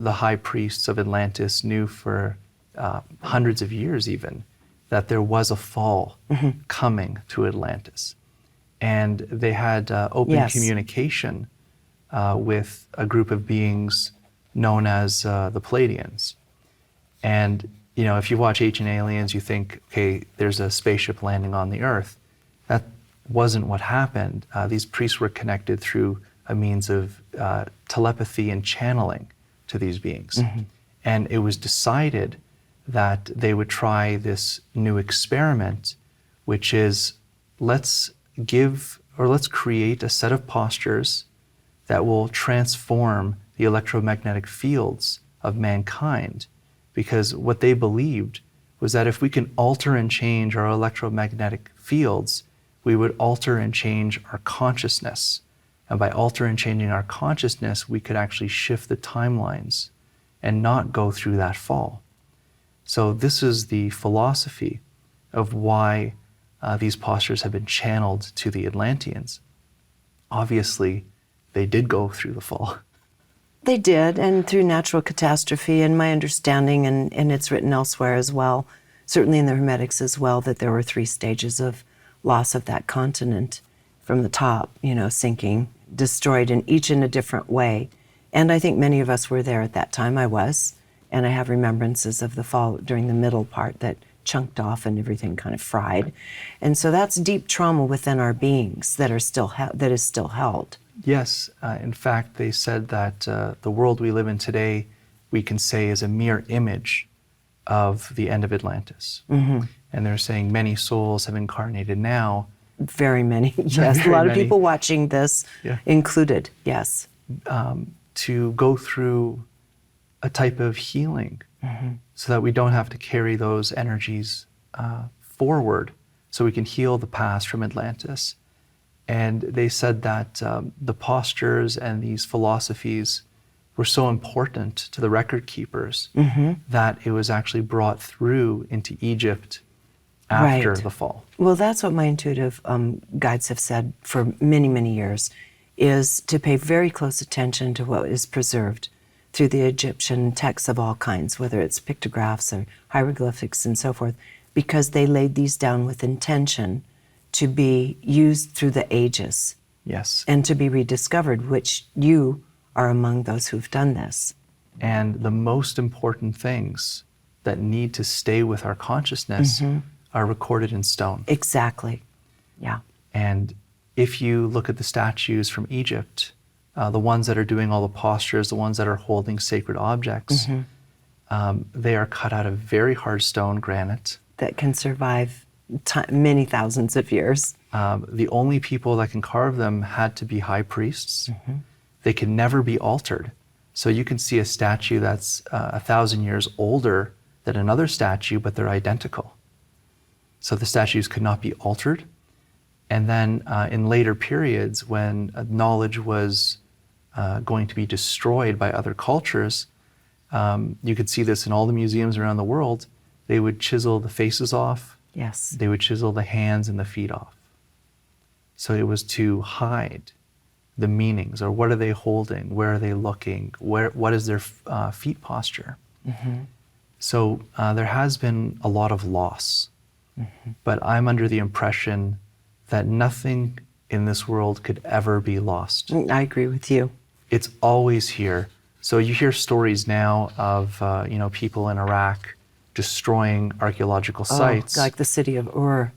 The high priests of Atlantis knew for hundreds of years even that there was a fall coming to Atlantis. And they had open communication with a group of beings known as the Pleiadians. And if you watch Ancient Aliens, you think, okay, there's a spaceship landing on the Earth. That wasn't what happened. These priests were connected through a means of telepathy and channeling to these beings. And it was decided that they would try this new experiment, which is let's create a set of postures that will transform the electromagnetic fields of mankind. Because what they believed was that if we can alter and change our electromagnetic fields, we would alter and change our consciousness. And by altering and changing our consciousness, we could actually shift the timelines and not go through that fall. So this is the philosophy of why these postures have been channeled to the Atlanteans. Obviously, they did go through the fall. They did, and through natural catastrophe, and my understanding, and it's written elsewhere as well, certainly in the Hermetics as well, that there were 3 stages of loss of that continent from the top, sinking, destroyed in each in a different way. And I think many of us were there at that time. I was, and I have remembrances of the fall during the middle part that chunked off and everything kind of fried. And so that's deep trauma within our beings that is still held. Yes, in fact, they said that the world we live in today, we can say is a mere image of the end of Atlantis. And they're saying many souls have incarnated now. Very many, yes. A lot of people watching this included, yes. To go through a type of healing so that we don't have to carry those energies forward, so we can heal the past from Atlantis. And they said that the postures and these philosophies were so important to the record keepers that it was actually brought through into Egypt after the fall. Well, that's what my intuitive guides have said for many, many years, is to pay very close attention to what is preserved through the Egyptian texts of all kinds, whether it's pictographs or hieroglyphics and so forth, because they laid these down with intention to be used through the ages. Yes. And to be rediscovered, which you are among those who've done this. And the most important things that need to stay with our consciousness are recorded in stone. Exactly, yeah. And if you look at the statues from Egypt, the ones that are doing all the postures, the ones that are holding sacred objects, they are cut out of very hard stone, granite. That can survive many thousands of years. The only people that can carve them had to be high priests. They can never be altered. So you can see a statue that's 1,000 years older than another statue, but they're identical. So the statues could not be altered. And then in later periods, when knowledge was going to be destroyed by other cultures, you could see this in all the museums around the world. They would chisel the faces off. Yes. They would chisel the hands and the feet off. So it was to hide the meanings, or what are they holding? Where are they looking? What is their feet posture? So there has been a lot of loss, but I'm under the impression that nothing in this world could ever be lost. I agree with you. It's always here. So you hear stories now of people in Iraq destroying archaeological sites. Like the city of Ur.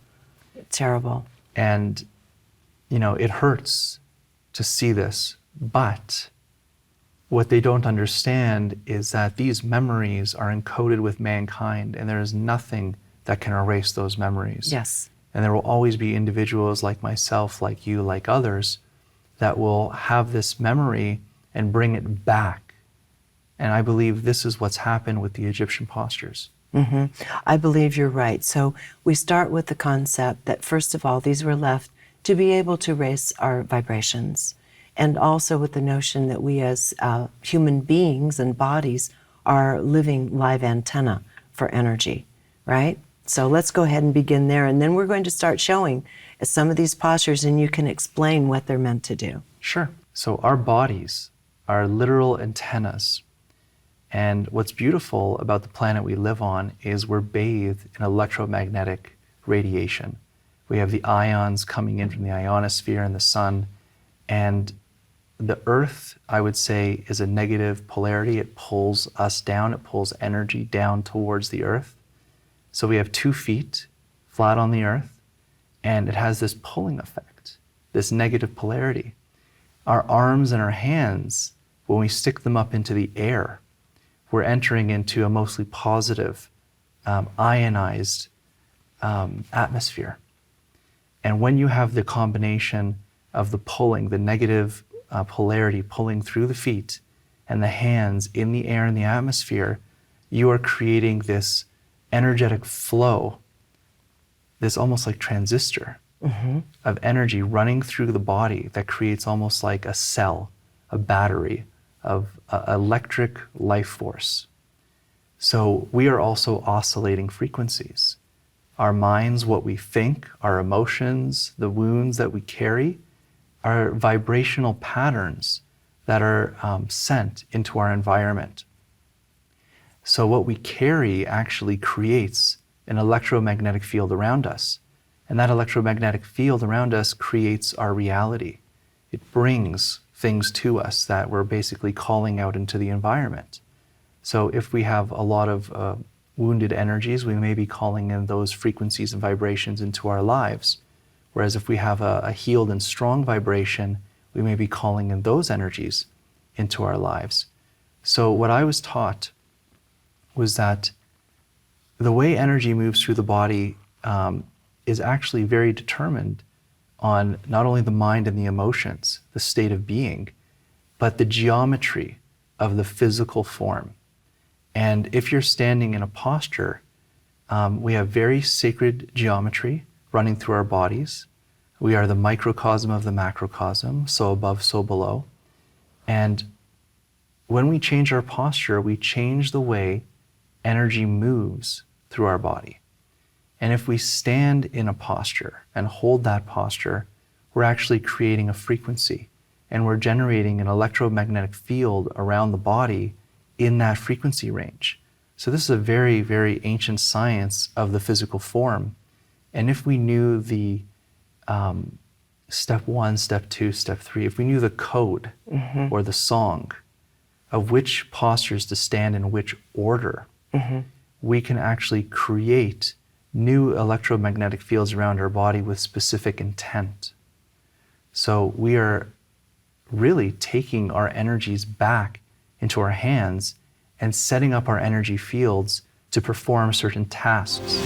Terrible. And it hurts to see this, but what they don't understand is that these memories are encoded with mankind, and there is nothing that can erase those memories. Yes. And there will always be individuals like myself, like you, like others, that will have this memory and bring it back. And I believe this is what's happened with the Egyptian postures. I believe you're right. So we start with the concept that, first of all, these were left to be able to raise our vibrations, and also with the notion that we as human beings and bodies are living live antenna for energy, right? So let's go ahead and begin there, and then we're going to start showing some of these postures, and you can explain what they're meant to do. Sure. So our bodies are literal antennas And what's beautiful about the planet we live on is we're bathed in electromagnetic radiation. We have the ions coming in from the ionosphere and the sun. And the Earth, I would say, is a negative polarity. It pulls us down, it pulls energy down towards the Earth. So we have 2 feet flat on the Earth, and it has this pulling effect, this negative polarity. Our arms and our hands, when we stick them up into the air, we're entering into a mostly positive, ionized atmosphere. And when you have the combination of the pulling, the negative polarity pulling through the feet and the hands in the air and the atmosphere, you are creating this energetic flow, this almost like transistor of energy running through the body that creates almost like a cell, a battery of electric life force. So we are also oscillating frequencies. Our minds, what we think, our emotions, the wounds that we carry, are vibrational patterns that are sent into our environment. So what we carry actually creates an electromagnetic field around us. And that electromagnetic field around us creates our reality. It brings things to us that we're basically calling out into the environment. So if we have a lot of wounded energies, we may be calling in those frequencies and vibrations into our lives. Whereas if we have a healed and strong vibration, we may be calling in those energies into our lives. So what I was taught was that the way energy moves through the body is actually very determined on not only the mind and the emotions, the state of being, but the geometry of the physical form. And if you're standing in a posture, we have very sacred geometry running through our bodies. We are the microcosm of the macrocosm, so above, so below. And when we change our posture, we change the way energy moves through our body. And if we stand in a posture and hold that posture, we're actually creating a frequency, and we're generating an electromagnetic field around the body in that frequency range. So this is a very, very ancient science of the physical form. And if we knew the step 1, step 2, step 3, if we knew the code or the song of which postures to stand in which order, we can actually create new electromagnetic fields around our body with specific intent. So we are really taking our energies back into our hands and setting up our energy fields to perform certain tasks.